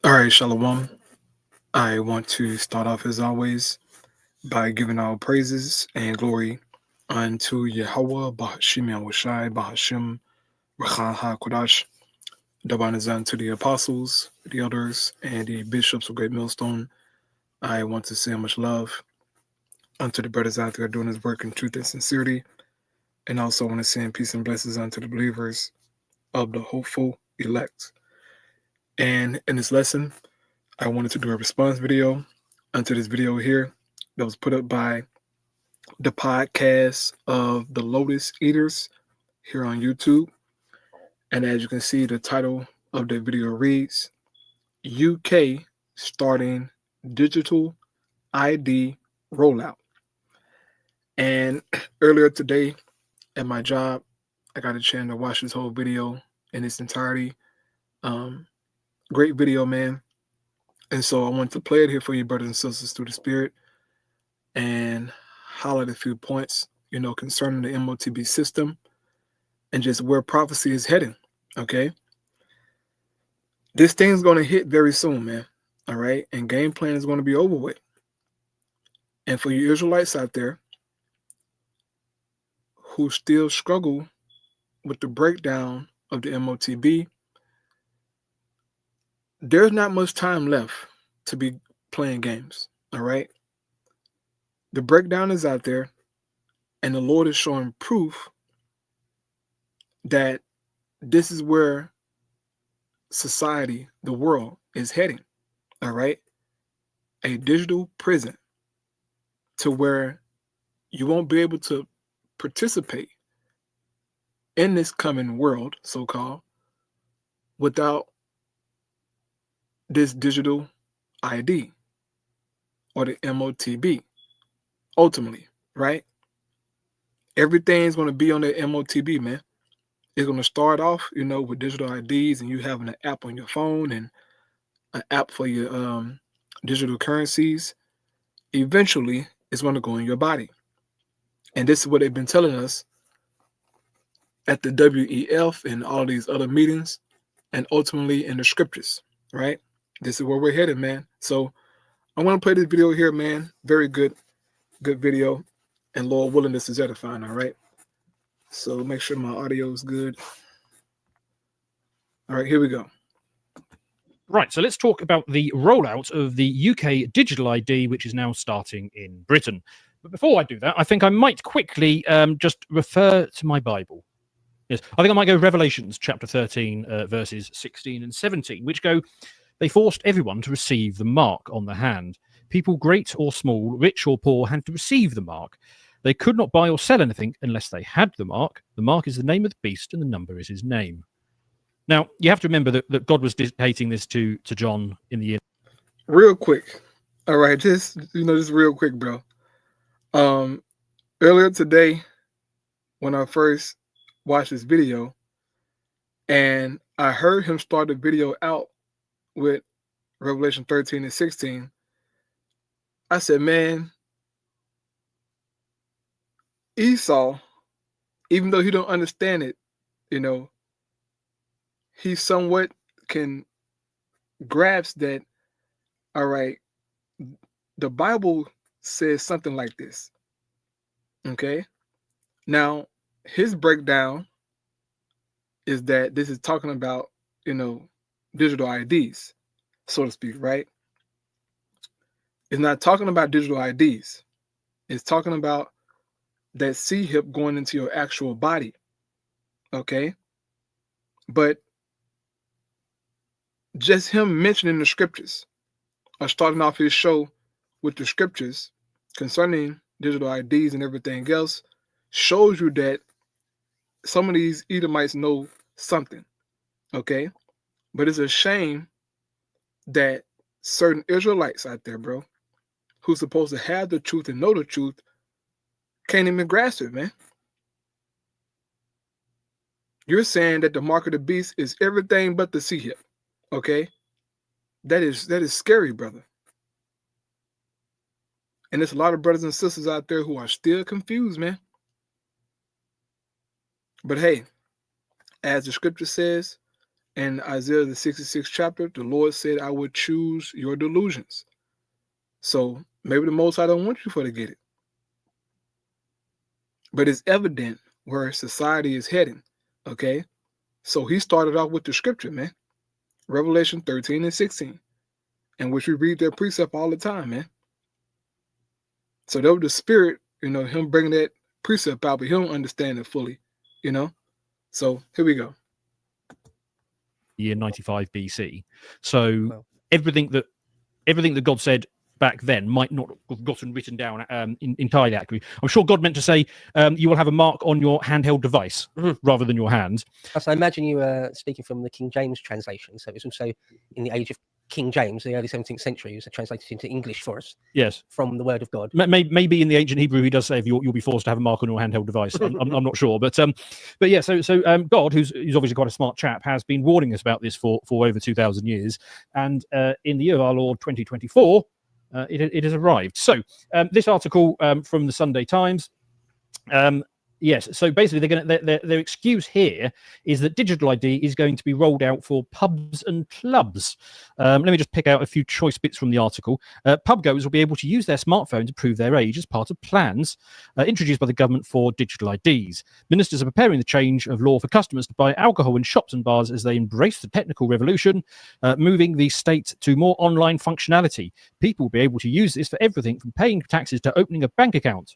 All right, Shalom. I want to start off as always by giving all praises and glory unto Yahweh, Bahashim Yahushai, Bahashim Rachah HaKodash. Double honors unto the apostles, the elders, and the bishops of Great Millstone. I want to say much love unto the brothers out there doing this work in truth and sincerity. And also want to send peace and blessings unto the believers of the hopeful elect. And in this lesson, I wanted to do a response video unto this video here that was put up by the podcast of the Lotus Eaters here on YouTube. And as you can see, the title of the video reads, UK starting digital ID rollout. And earlier today at my job, I got a chance to watch this whole video in its entirety. Great video, man. And so I want to play it here for you, brothers and sisters, through the Spirit, and highlight a few points, concerning the MOTB system and just where prophecy is heading, okay? This thing's going to hit very soon, man, all right? And game plan is going to be over with. And for you Israelites out there who still struggle with the breakdown of the MOTB, there's not much time left to be playing games, all right? The breakdown is out there, and the Lord is showing proof that this is where society, the world, is heading, all right? A digital prison to where you won't be able to participate in this coming world, so-called, without this digital ID or the MOTB, ultimately, right? Everything's going to be on the MOTB, man. It's going to start off, with digital IDs and you having an app on your phone and an app for your digital currencies. Eventually, it's going to go in your body. And this is what they've been telling us at the WEF and all these other meetings and ultimately in the scriptures, right? This is where we're headed, man. So I'm going to play this video here, man. Very good video. And Lord willing, this is edifying, all right? So make sure my audio is good. All right, here we go. Right, so let's talk about the rollout of the UK digital ID, which is now starting in Britain. But before I do that, I think I might quickly just refer to my Bible. Yes, I think I might go Revelations chapter 13, verses 16 and 17, which go, "They forced everyone to receive the mark on the hand. People great or small, rich or poor, had to receive the mark. They could not buy or sell anything unless they had the mark. The mark is the name of the beast, and the number is his name." Now, you have to remember that God was dictating this to John in the year. Real quick. All right, just real quick, bro. Earlier today, when I first watched this video, and I heard him start the video out with Revelation 13 and 16, I said, man, Esau, even though he don't understand it, he somewhat can grasp that, all right, the Bible says something like this, okay? Now, his breakdown is that this is talking about, digital IDs, so to speak, right? It's not talking about digital IDs. It's talking about that C-hip going into your actual body, okay? But just him mentioning the scriptures or starting off his show with the scriptures concerning digital IDs and everything else shows you that some of these Edomites know something, okay? But it's a shame that certain Israelites out there, bro, who's supposed to have the truth and know the truth, can't even grasp it, man. You're saying that the mark of the beast is everything but the C-hip, okay? That is scary, brother. And there's a lot of brothers and sisters out there who are still confused, man. But hey, as the scripture says, in Isaiah the 66th chapter, the Lord said, I would choose your delusions. So maybe the Most High don't want you to get it. But it's evident where society is heading. Okay? So he started off with the scripture, man. Revelation 13 and 16. In which we read that precept all the time, man. So that was the spirit, him bringing that precept out, but he don't understand it fully, So here we go. Year 95 BC. So everything that God said back then might not have gotten written down entirely accurately. I'm sure God meant to say, you will have a mark on your handheld device rather than your hand. So I imagine you were speaking from the King James translation. So it's also in the age of King James, the early 17th century, it was translated into English for us. Yes, from the Word of God. Maybe in the ancient Hebrew, he does say you'll be forced to have a mark on your handheld device. I'm not sure, but yeah. So God, who's obviously quite a smart chap, has been warning us about this for over 2,000 years, and in the year of our Lord 2024, it has arrived. So this article from the Sunday Times. Yes, so basically their excuse here is that digital ID is going to be rolled out for pubs and clubs. Let me just pick out a few choice bits from the article. Pub goers will be able to use their smartphone to prove their age as part of plans introduced by the government for digital IDs. Ministers are preparing the change of law for customers to buy alcohol in shops and bars as they embrace the technical revolution, moving the state to more online functionality. People will be able to use this for everything from paying taxes to opening a bank account.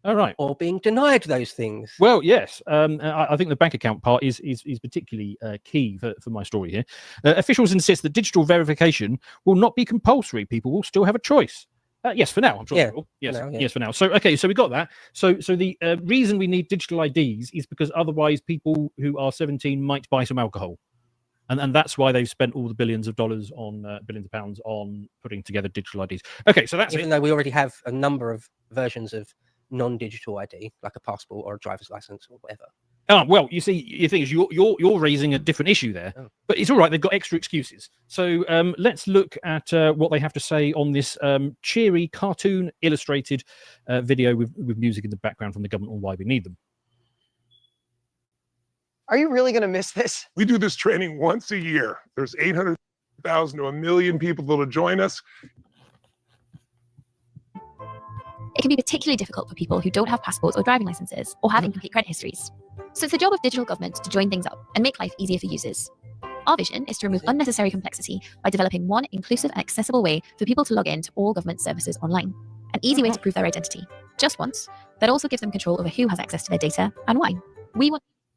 All right. Or being denied those things. Well, yes. I think the bank account part is particularly key for my story here. Officials insist that digital verification will not be compulsory. People will still have a choice. Yes, for now. I'm sure. Yeah, yes, for now, yeah. Yes, for now. So, okay, so we got that. So the reason we need digital IDs is because otherwise people who are 17 might buy some alcohol. And that's why they've spent all the billions of pounds on putting together digital IDs. Okay, so that's even though we already have a number of versions of non-digital ID, like a passport or a driver's license or whatever. Oh, well, you see, the thing is, you're raising a different issue there, but it's all right. They've got extra excuses. So let's look at what they have to say on this cheery, cartoon illustrated video with music in the background from the government on why we need them. Are you really going to miss this? We do this training once a year. There's 800,000 to 1 million people that'll join us. It can be particularly difficult for people who don't have passports or driving licenses or have incomplete credit histories. So it's the job of digital government to join things up and make life easier for users. Our vision is to remove unnecessary complexity by developing one inclusive and accessible way for people to log in to all government services online. An easy way to prove their identity, just once, that also gives them control over who has access to their data and why.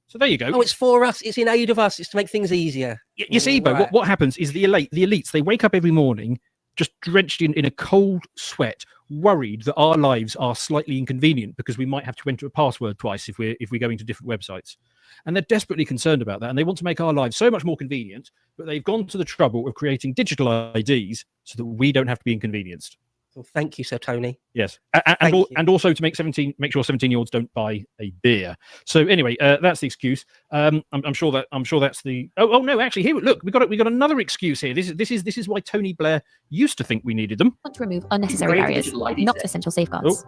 So there you go. Oh, it's for us. It's in aid of us. It's to make things easier. You see, Bo, Right. what happens is the elites, they wake up every morning just drenched in a cold sweat, worried that our lives are slightly inconvenient because we might have to enter a password twice if we're going to different websites. And they're desperately concerned about that. And they want to make our lives so much more convenient, but they've gone to the trouble of creating digital IDs so that we don't have to be inconvenienced. Well, thank you, Sir Tony. Yes, and also to make sure 17-year-olds don't buy a beer. So anyway, that's the excuse. I'm sure that's the. Oh no, actually, here look, we got another excuse here. This is why Tony Blair used to think we needed them. Want to remove unnecessary barriers, not essential safeguards.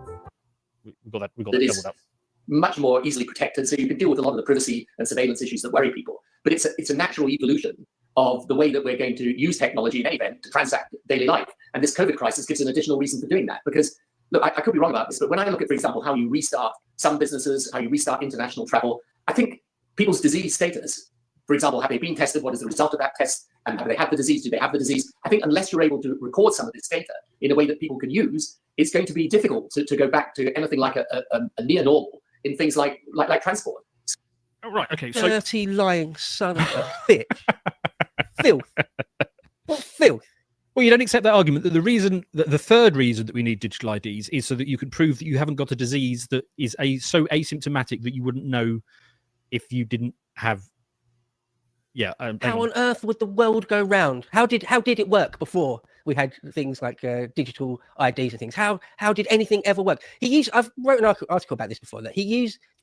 We got that doubled up. Much more easily protected, so you can deal with a lot of the privacy and surveillance issues that worry people. But it's a natural evolution of the way that we're going to use technology in any event to transact daily life. And this COVID crisis gives an additional reason for doing that. Because, look, I could be wrong about this, but when I look at, for example, how you restart some businesses, how you restart international travel, I think people's disease status, for example, have they been tested? What is the result of that test? And have they had the disease? Do they have the disease? I think unless you're able to record some of this data in a way that people can use, it's going to be difficult to go back to anything like a near normal in things like transport. Oh, right, okay. So Dirty, lying son of a bitch. Filth. What filth? Well, you don't accept that argument that the third reason that we need digital IDs is so that you can prove that you haven't got a disease that is so asymptomatic that you wouldn't know if you didn't have. Yeah. How on earth would the world go round? How did it work before we had things like digital IDs and things? How did anything ever work? I've wrote an article about this before, that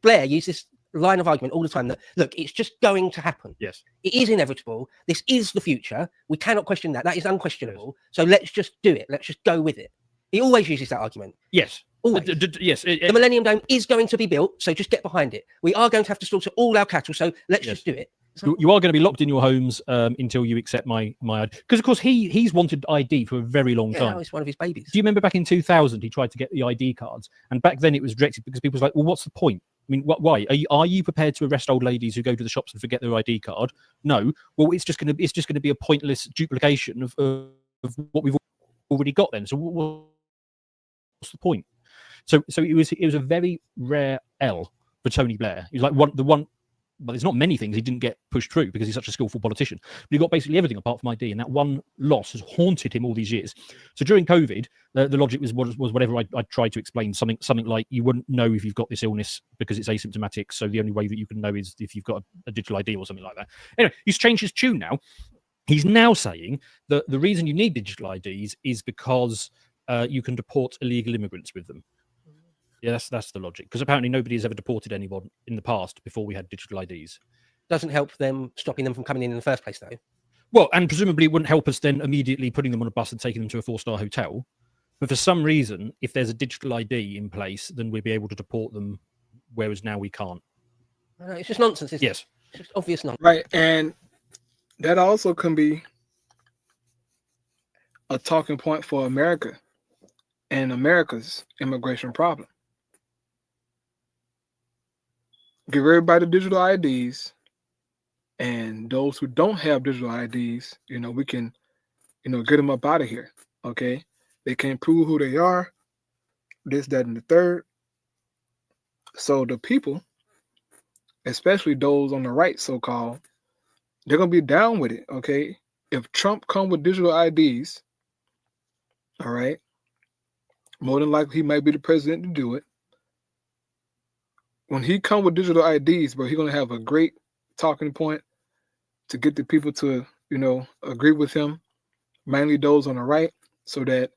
Blair used this line of argument all the time that, look, it's just going to happen. Yes. It is inevitable. This is the future. We cannot question that. That is unquestionable. Yes. So let's just do it. Let's just go with it. He always uses that argument. Yes. Always. Yes. The Millennium Dome is going to be built, so just get behind it. We are going to have to slaughter all our cattle, so let's just do it. You are going to be locked in your homes until you accept my ID. Because, of course, he's wanted ID for a very long Yeah, time. now it's one of his babies. Do you remember back in 2000, he tried to get the ID cards? And back then it was rejected because people were like, well, what's the point? I mean, why? Are you prepared to arrest old ladies who go to the shops and forget their ID card? No. Well, it's just going to be a pointless duplication of what we've already got then. So what's the point? So it was a very rare L for Tony Blair. He was like the one. Well, there's not many things he didn't get pushed through because he's such a skillful politician. But he got basically everything apart from ID, and that one loss has haunted him all these years. So during COVID, the logic was whatever I tried to explain, something like you wouldn't know if you've got this illness because it's asymptomatic. So the only way that you can know is if you've got a digital ID or something like that. Anyway, he's changed his tune now. He's now saying that the reason you need digital IDs is because you can deport illegal immigrants with them. Yeah, that's the logic. Because apparently nobody has ever deported anyone in the past before we had digital IDs. Doesn't help them stopping them from coming in the first place, though. Well, and presumably it wouldn't help us then immediately putting them on a bus and taking them to a 4-star hotel. But for some reason, if there's a digital ID in place, then we'll be able to deport them, whereas now we can't. It's just nonsense, isn't Yes. it? It's just obvious nonsense. Right. And that also can be a talking point for America and America's immigration problem. Give everybody digital IDs, and those who don't have digital IDs, we can, get them up out of here. Okay, they can't prove who they are, this, that, and the third. So the people, especially those on the right, so-called, they're gonna be down with it. Okay, if Trump come with digital IDs, all right, more than likely he might be the president to do it. When he come with digital IDs, bro, he's gonna have a great talking point to get the people to, agree with him, mainly those on the right, so that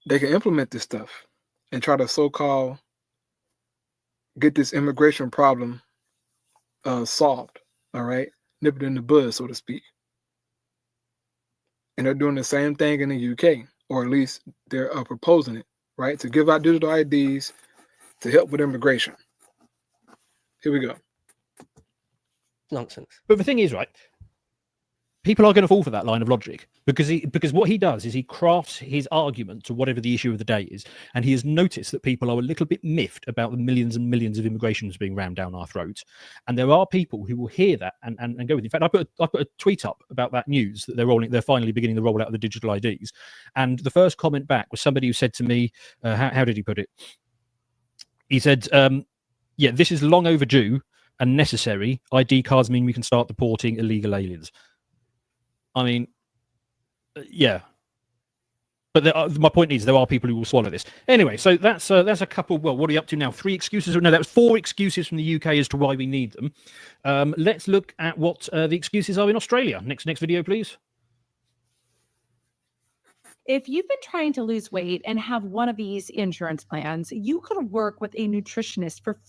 they can implement this stuff and try to so-called get this immigration problem solved. All right, nip it in the bud, so to speak. And they're doing the same thing in the UK, or at least they're proposing it, right, to give out digital IDs to help with immigration. Here we go. Nonsense. But the thing is, right, people are going to fall for that line of logic because what he does is he crafts his argument to whatever the issue of the day is, and he has noticed that people are a little bit miffed about the millions and millions of immigrations being rammed down our throats, and there are people who will hear that and go with it. In fact, I put a tweet up about that news that they're finally beginning the rollout of the digital IDs, and the first comment back was somebody who said to me, how did he put it? He said, yeah, this is long overdue and necessary. ID cards mean we can start deporting illegal aliens. I mean, yeah. But my point is, there are people who will swallow this. Anyway, so that's a couple. Well, what are you up to now? 3 excuses? No, that was 4 excuses from the UK as to why we need them. Let's look at what the excuses are in Australia. Next video, please. If you've been trying to lose weight and have one of these insurance plans, you could work with a nutritionist for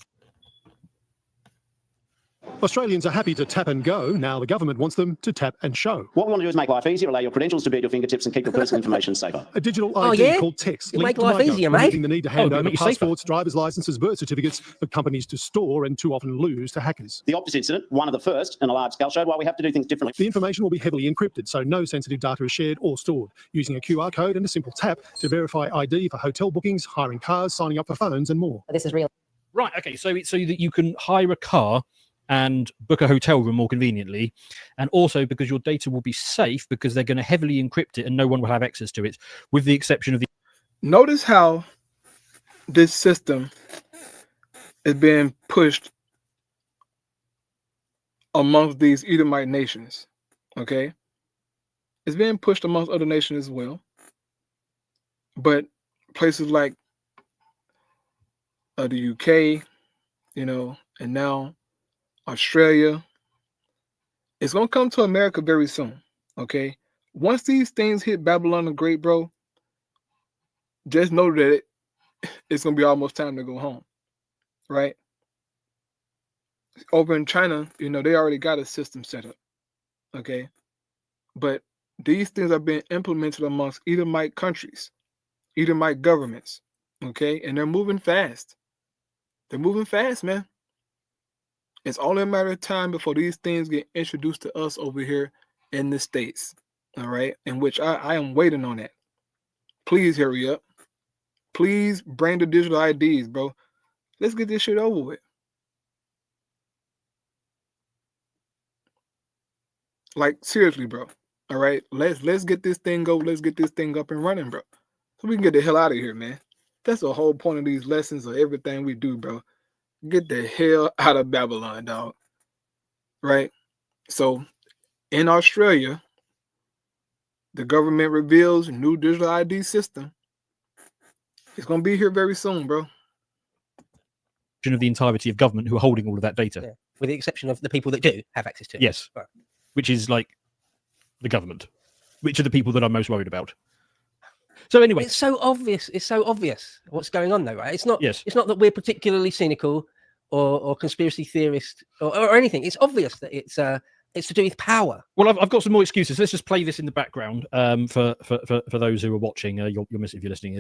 Australians are happy to tap and go. Now the government wants them to tap and show. What we want to do is make life easier, allow your credentials to be at your fingertips and keep your personal information safer. A digital ID called Text. You make life easier, mate. The need to hand over passports, driver's licenses, birth certificates for companies to store and too often lose to hackers. The Optus incident, one of the first in a large scale, showed why we have to do things differently. The information will be heavily encrypted, so no sensitive data is shared or stored. Using a QR code and a simple tap to verify ID for hotel bookings, hiring cars, signing up for phones and more. This is real. Right, okay, so that you can hire a car and book a hotel room more conveniently, and also because your data will be safe because they're going to heavily encrypt it and no one will have access to it, with the exception of the... Notice how this system is being pushed amongst these Edomite nations, okay? It's being pushed amongst other nations as well, but places like the UK, and now Australia, it's going to come to America very soon, okay? Once these things hit Babylon the Great, bro, just know that it's going to be almost time to go home, right? Over in China, they already got a system set up, okay? But these things are being implemented amongst Edomite countries, Edomite governments, okay? And they're moving fast. They're moving fast, man. It's only a matter of time before these things get introduced to us over here in the States. All right. In which I am waiting on that. Please hurry up. Please bring the digital IDs, bro. Let's get this shit over with. Like, seriously, bro. All right. Let's get this thing go. Let's get this thing up and running, bro. So we can get the hell out of here, man. That's the whole point of these lessons of everything we do, bro. Get the hell out of Babylon, dog. Right? So in Australia, the government reveals new digital ID system. It's gonna be here very soon, bro. Of the entirety of government who are holding all of that data. Yeah. With the exception of the people that do have access to it. Yes. Right. Which is like the government, which are the people that I'm most worried about. So anyway, It's so obvious. It's so obvious what's going on, though, right? It's not. Yes. It's not that we're particularly cynical or conspiracy theorist or anything. It's obvious that it's to do with power. well, I've got some more excuses. Let's just play this in the background for those who are watching. You'll miss it if you're listening.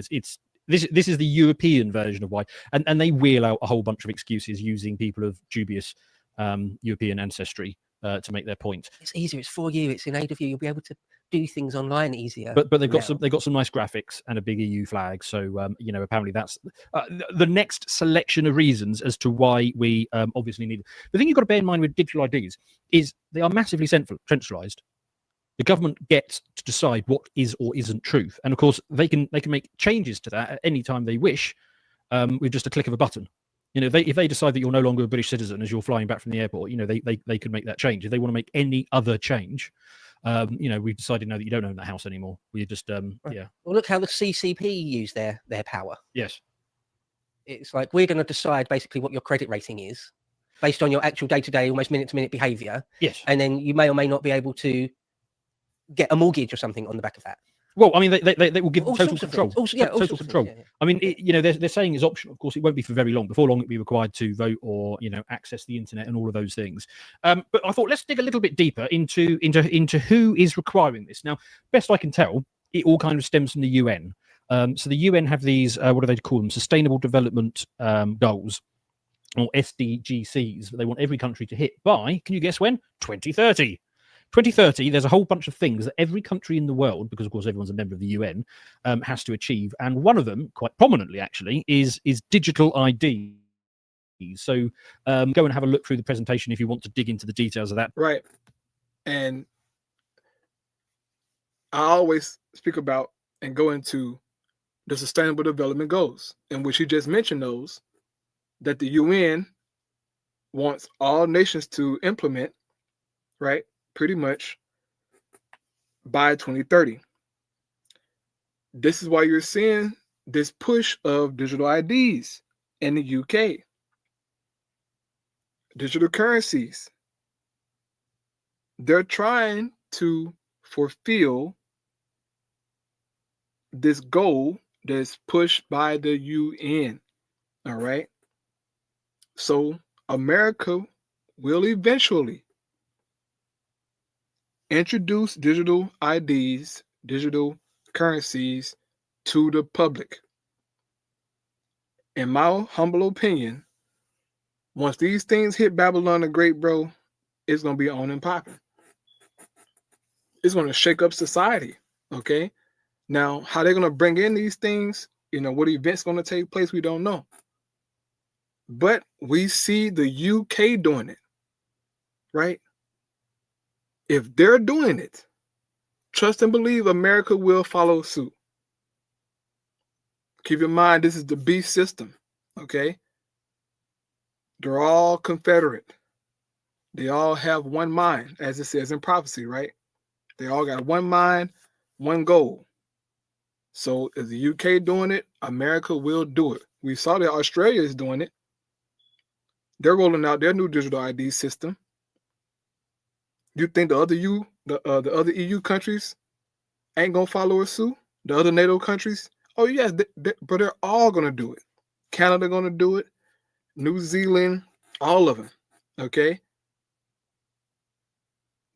This is the European version of why, and they wheel out a whole bunch of excuses using people of dubious European ancestry to make their point. It's easier. It's for you. It's in aid of you. You'll be able to do things online easier. But they've got now. some nice graphics and a big EU flag. So apparently that's the next selection of reasons as to why we obviously need it. The thing you've got to bear in mind with digital IDs is they are massively centralized. The government gets to decide what is or isn't truth, and of course they can make changes to that at any time they wish with just a click of a button. If they decide that you're no longer a British citizen as you're flying back from the airport, they could make that change. If they want to make any other change, we've decided now that you don't own that house anymore. We just yeah. Well, look how the CCP use their power. Yes. It's like we're going to decide basically what your credit rating is based on your actual day-to-day, almost minute-to-minute behaviour. Yes. And then you may or may not be able to get a mortgage or something on the back of that. Well, I mean, they will give All total sorts of control. things. All Total sorts of control. things, yeah. I mean, they're saying it's optional. Of course, it won't be for very long. Before long, it'll be required to vote or access the internet and all of those things. But I thought let's dig a little bit deeper into who is requiring this. Now, best I can tell, it all kind of stems from the UN. So the UN have these what do they call them? Sustainable Development Goals, or SDGs, that they want every country to hit by. Can you guess when? 2030. 2030, there's a whole bunch of things that every country in the world, because of course everyone's a member of the UN, has to achieve, and one of them, quite prominently actually, is digital ID. So go and have a look through the presentation if you want to dig into the details of that. Right. And I always speak about and go into the Sustainable Development Goals, in which you just mentioned those, that the UN wants all nations to implement, right? Pretty much by 2030. This is why you're seeing this push of digital IDs in the UK, digital currencies. They're trying to fulfill this goal that's pushed by the UN. All right. So America will eventually introduce digital IDs, digital currencies to the public. In my humble opinion, once these things hit Babylon the Great, bro, it's going to be on and popping. It's going to shake up society, okay? Now, how they're going to bring in these things, what events going to take place, we don't know. But we see the UK doing it, right? If they're doing it, trust and believe America will follow suit. Keep in mind, this is the beast system, okay? They're all Confederate. They all have one mind, as it says in prophecy, right? They all got one mind, one goal. So is the UK doing it? America will do it. We saw that Australia is doing it. They're rolling out their new digital ID system. You think the other EU countries ain't gonna follow a suit? The other NATO countries? Oh yes, but they're all gonna do it. Canada gonna do it. New Zealand, all of them. Okay,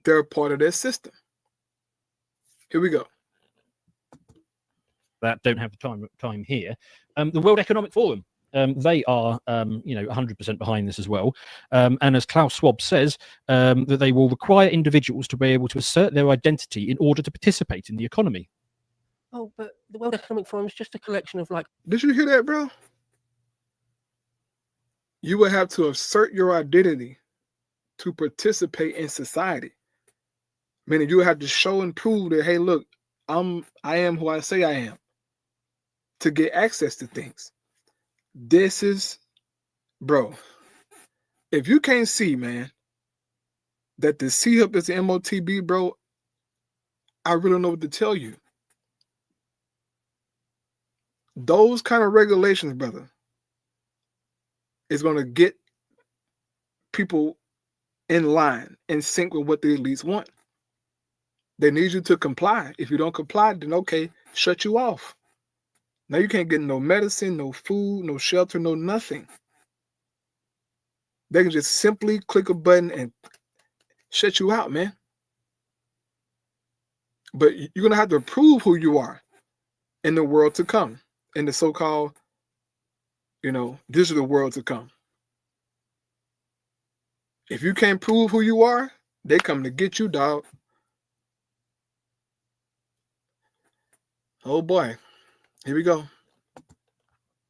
they're a part of their system. Here we go. That don't have the time here. The World Economic Forum They are, 100% behind this as well. And as Klaus Schwab says, that they will require individuals to be able to assert their identity in order to participate in the economy. Oh, but the World Economic Forum is just a collection of like. Did you hear that, bro? You will have to assert your identity to participate in society. Meaning you have to show and prove that, hey, look, I am who I say I am, to get access to things. This is, bro, if you can't see, man, that the C-Hub is the MOTB, bro, I really don't know what to tell you. Those kind of regulations, brother, is going to get people in line, in sync with what the elites want. They need you to comply. If you don't comply, then okay, shut you off. Now you can't get no medicine, no food, no shelter, no nothing. They can just simply click a button and shut you out, man. But you're going to have to prove who you are in the world to come, in the so-called, digital world to come. If you can't prove who you are, they come to get you, dog. Oh boy, here we go.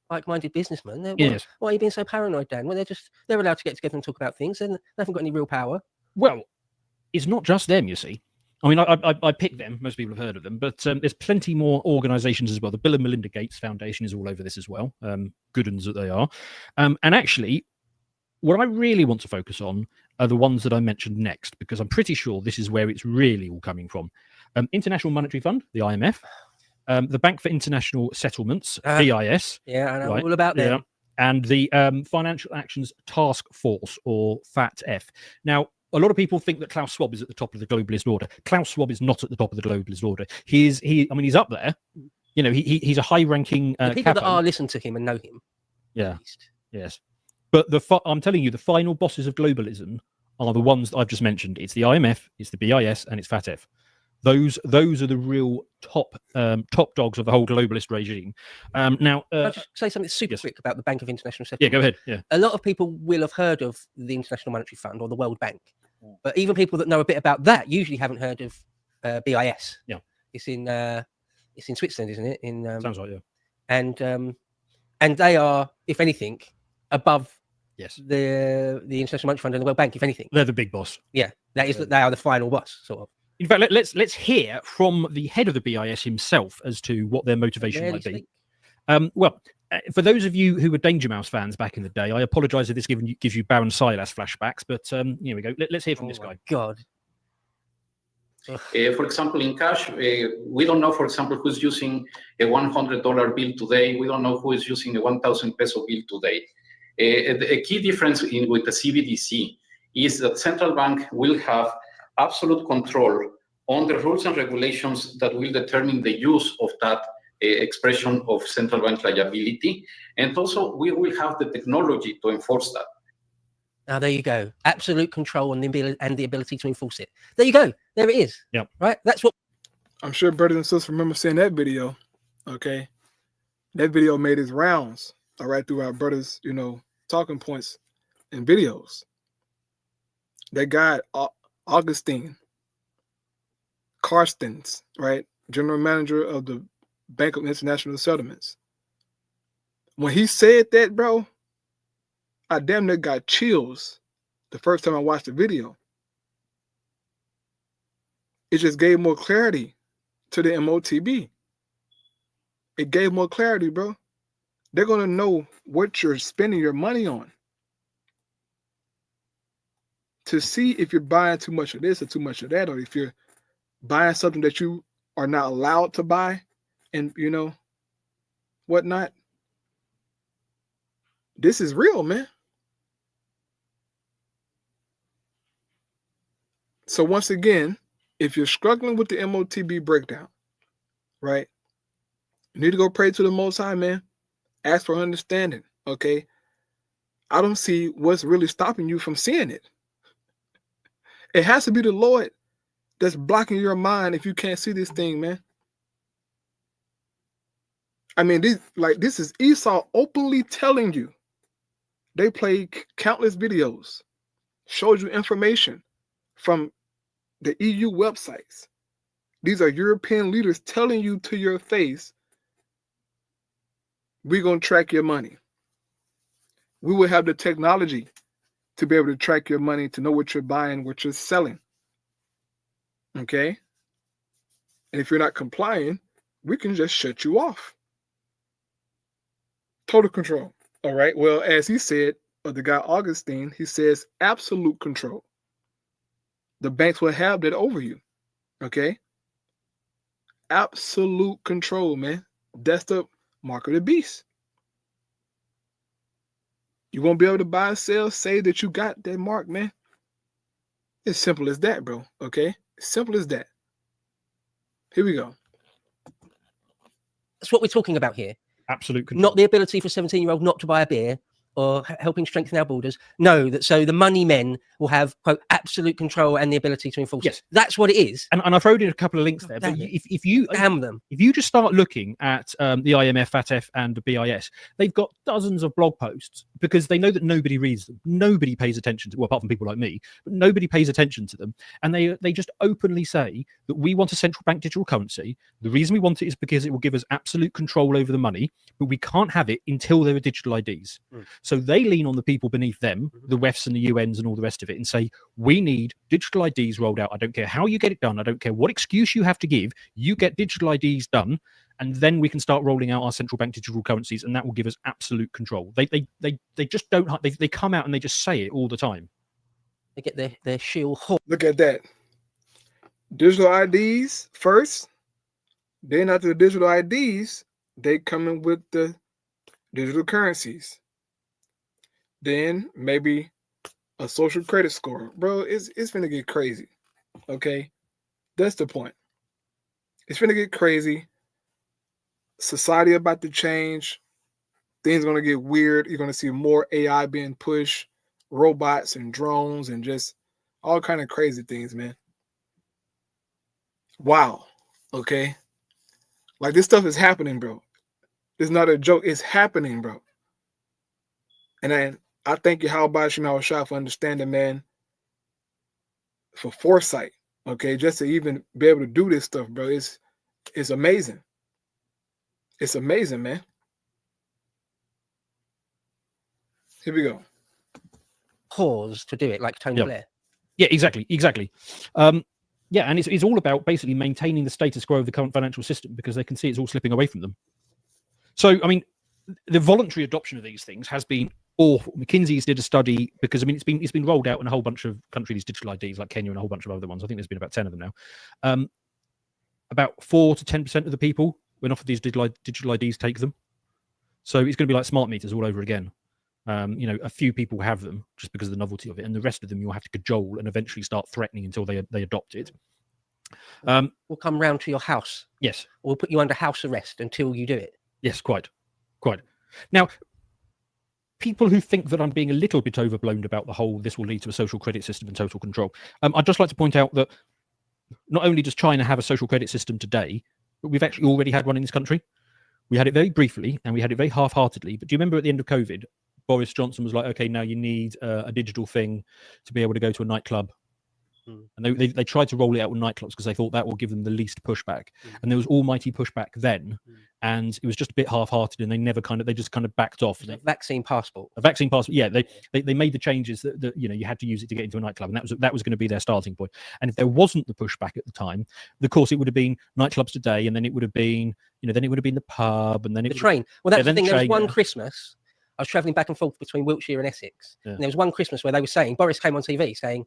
Like-minded businessmen. Yes. Why are you being so paranoid, Dan? Well, they're allowed to get together and talk about things, and they haven't got any real power. Well, it's not just them, you see. I mean, I picked them. Most people have heard of them, but there's plenty more organisations as well. The Bill and Melinda Gates Foundation is all over this as well. Good uns that they are. And actually, what I really want to focus on are the ones that I mentioned next, because I'm pretty sure this is where it's really all coming from. International Monetary Fund, the IMF. The Bank for International Settlements, BIS. Yeah, I know all about them. Yeah. And the Financial Actions Task Force, or FATF. Now, a lot of people think that Klaus Schwab is at the top of the globalist order. Klaus Schwab is not at the top of the globalist order. He's up there. He's a high-ranking the people capo. that are listen to him and know him. Yeah. Yes. But I'm telling you, the final bosses of globalism are the ones that I've just mentioned. It's the IMF, it's the BIS, and it's FATF. Those are the real top dogs of the whole globalist regime. Now, I'll just say something super quick about the Bank of International Settlements. Yeah, go ahead. Yeah, a lot of people will have heard of the International Monetary Fund or the World Bank, but even people that know a bit about that usually haven't heard of BIS. Yeah, it's in Switzerland, isn't it? Sounds like, yeah. And they are, if anything, above the International Monetary Fund and the World Bank. If anything, they're the big boss. Yeah, they are the final boss, sort of. In fact, let's hear from the head of the BIS himself as to what their motivation might be. For those of you who were Danger Mouse fans back in the day, I apologise if this gives you Baron Silas flashbacks, but here we go. Let's hear from this guy. God. For example, in cash, we don't know, for example, who's using a $100 bill today. We don't know who is using a 1,000 peso bill today. A key difference with the CBDC is that central bank will have absolute control on the rules and regulations that will determine the use of that expression of central bank liability. And also, we will have the technology to enforce that. Now, there you go. Absolute control and the ability to enforce it. There you go. There it is. Yeah. Right? That's what... I'm sure brothers and sisters remember seeing that video. Okay. That video made its rounds, all right, through our brothers, talking points and videos. That guy, Augustine Carstens, right? General manager of the Bank of International Settlements. When he said that, bro, I damn near got chills the first time I watched the video. It just gave more clarity to the MOTB. It gave more clarity, bro. They're going to know what you're spending your money on, to see if you're buying too much of this or too much of that, or if you're buying something that you are not allowed to buy and, whatnot. This is real, man. So once again, if you're struggling with the MOTB breakdown, right, you need to go pray to the Most High, man. Ask for understanding, okay? I don't see what's really stopping you from seeing it. It has to be the Lord that's blocking your mind if you can't see this thing, man. I mean, this is Esau openly telling you. They play countless videos, shows you information from the EU websites. These are European leaders telling you to your face, we're going to track your money. We will have the technology to be able to track your money, to know what you're buying, what you're selling. Okay? And if you're not complying, we can just shut you off. Total control. All right. Well, as he said, or the guy Augustine, he says absolute control. The banks will have that over you. Okay? Absolute control, man. That's the mark of the beast. You won't be able to buy and sell, say that you got that mark, man. It's simple as that, bro. Okay? Simple as that. Here we go. That's what we're talking about here. Absolute control. Not the ability for a 17-year-old not to buy a beer or helping strengthen our borders. No, so the money men will have, quote, absolute control and the ability to enforce Yes. it. That's what it is. And I thrown in a couple of links there. But damn it. if you Damn them. if you just start looking at the IMF, FATF, and the BIS, they've got dozens of blog posts because they know that nobody reads them. Nobody pays attention to, well, apart from people like me, but nobody pays attention to them. And they just openly say that we want a central bank digital currency. The reason we want it is because it will give us absolute control over the money, but we can't have it until there are digital IDs. So they lean on the people beneath them, the WEFs and the UNs and all the rest of it, and say, we need digital IDs rolled out. I don't care how you get it done. I don't care what excuse you have to give. You get digital IDs done, and then we can start rolling out our central bank digital currencies, and that will give us absolute control. They just don't. They come out and they just say it all the time. They get their shield. Look at that. Digital IDs first. Then after the digital IDs, they come in with the digital currencies. Then maybe a social credit score. Bro, it's finna get crazy. Okay? That's the point. It's finna get crazy. Society about to change. Things gonna get weird. You're gonna see more AI being pushed, robots and drones and just all kind of crazy things, man. Wow. Okay? Like, this stuff is happening, bro. It's not a joke. It's happening, bro. And then I thank you, how about Shema Shah, for understanding, man, for foresight, okay, just to even be able to do this stuff, bro. It's amazing. It's amazing, man. Here we go. Pause to do it, like Tony Blair. Yeah, exactly. Yeah, and it's all about basically maintaining the status quo of the current financial system because they can see it's all slipping away from them. So, I mean, the voluntary adoption of these things has been awful. McKinsey's did a study because, I mean, it's been rolled out in a whole bunch of countries, digital IDs like Kenya and a whole bunch of other ones. I think there's been about 10 of them now. About 4 to 10% of the people, when offered these digital IDs, take them. So it's going to be like smart meters all over again. A few people have them just because of the novelty of it, and the rest of them you'll have to cajole and eventually start threatening until they adopt it. We'll come round to your house. Yes. We'll put you under house arrest until you do it. Yes, quite. Now, people who think that I'm being a little bit overblown about the whole this will lead to a social credit system and total control, I'd just like to point out that not only does China have a social credit system today, but we've actually already had one in this country. We had it very briefly and we had it very half-heartedly. But do you remember at the end of COVID, Boris Johnson was like, okay, now you need a digital thing to be able to go to a nightclub. And they tried to roll it out with nightclubs because they thought that will give them the least pushback. And there was almighty pushback then. And it was just a bit half-hearted and they just kind of backed off. A vaccine passport. A vaccine passport, yeah. They made the changes that you had to use it to get into a nightclub. And that was going to be their starting point. And if there wasn't the pushback at the time, of course, it would have been nightclubs today. And then it would have been, then it would have been the pub. And then the train. Well, that's the thing. There was one Christmas, I was traveling back and forth between Wiltshire and Essex. And there was one Christmas where they were saying, Boris came on TV saying,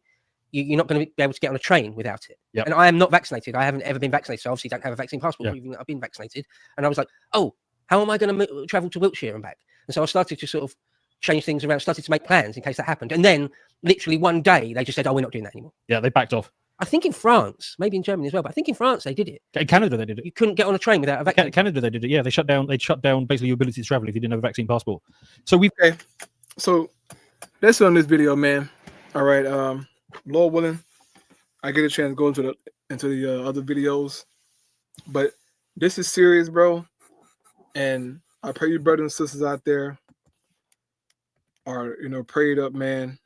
you're not going to be able to get on a train without it. And I am not vaccinated. I haven't ever been vaccinated. So obviously don't have a vaccine passport, proving that I've been vaccinated. And I was like, oh, how am I going to travel to Wiltshire and back? And so I started to sort of change things around, started to make plans in case that happened. And then literally one day they just said, oh, we're not doing that anymore. Yeah, they backed off. I think in France, maybe in Germany as well, but I think in France they did it. In Canada they did it. You couldn't get on a train without a vaccine. Canada they did it. Yeah, they shut down basically your ability to travel if you didn't have a vaccine passport. So So that's it on this video, man. All right, Lord willing, I get a chance to go into the other videos, but this is serious, bro. And I pray you brothers and sisters out there are, prayed up, man.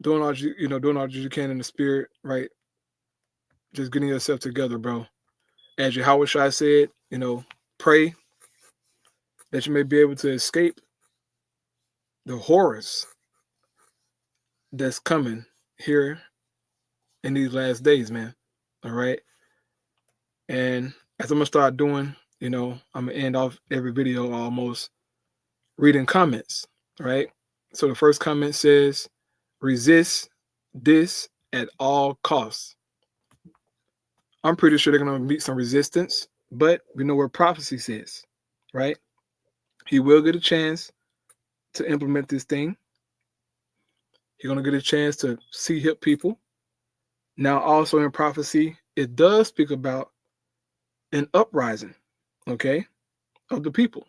Doing all you can in the spirit, right? Just getting yourself together, bro. As Yahushua said, pray that you may be able to escape the horrors that's coming here in these last days, man. All right. And as I'm gonna start doing, I'm gonna end off every video almost reading comments, right? So the first comment says, resist this at all costs. I'm pretty sure they're gonna meet some resistance, but we know what prophecy says, right? He will get a chance to implement this thing. He's gonna get a chance to see hip people. Now, also in prophecy, it does speak about an uprising, okay, of the people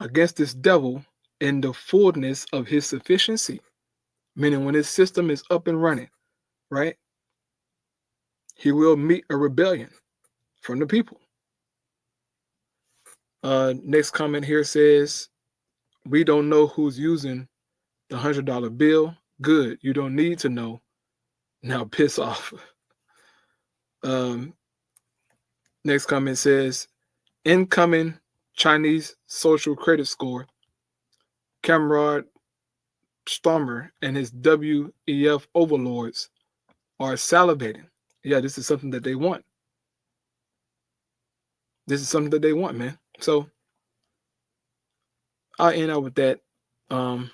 against this devil in the fullness of his sufficiency, meaning when his system is up and running, right, he will meet a rebellion from the people. Next comment here says, we don't know who's using the $100 bill. Good, you don't need to know. Now piss off. Next comment says, incoming Chinese social credit score. Kamrad Stormer and his WEF overlords are salivating. Yeah, this is something that they want. This is something that they want, man. So I'll end out with that. Lord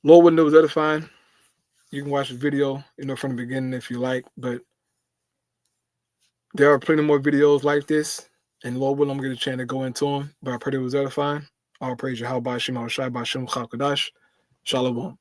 willing, it was edifying. You can watch the video, from the beginning if you like, but there are plenty more videos like this, and Lord willing, I'm going to get a chance to go into them, but I pray it was edifying. All praise Yahweh, Shem, Shai, Bashem, Chakadash, Shalom.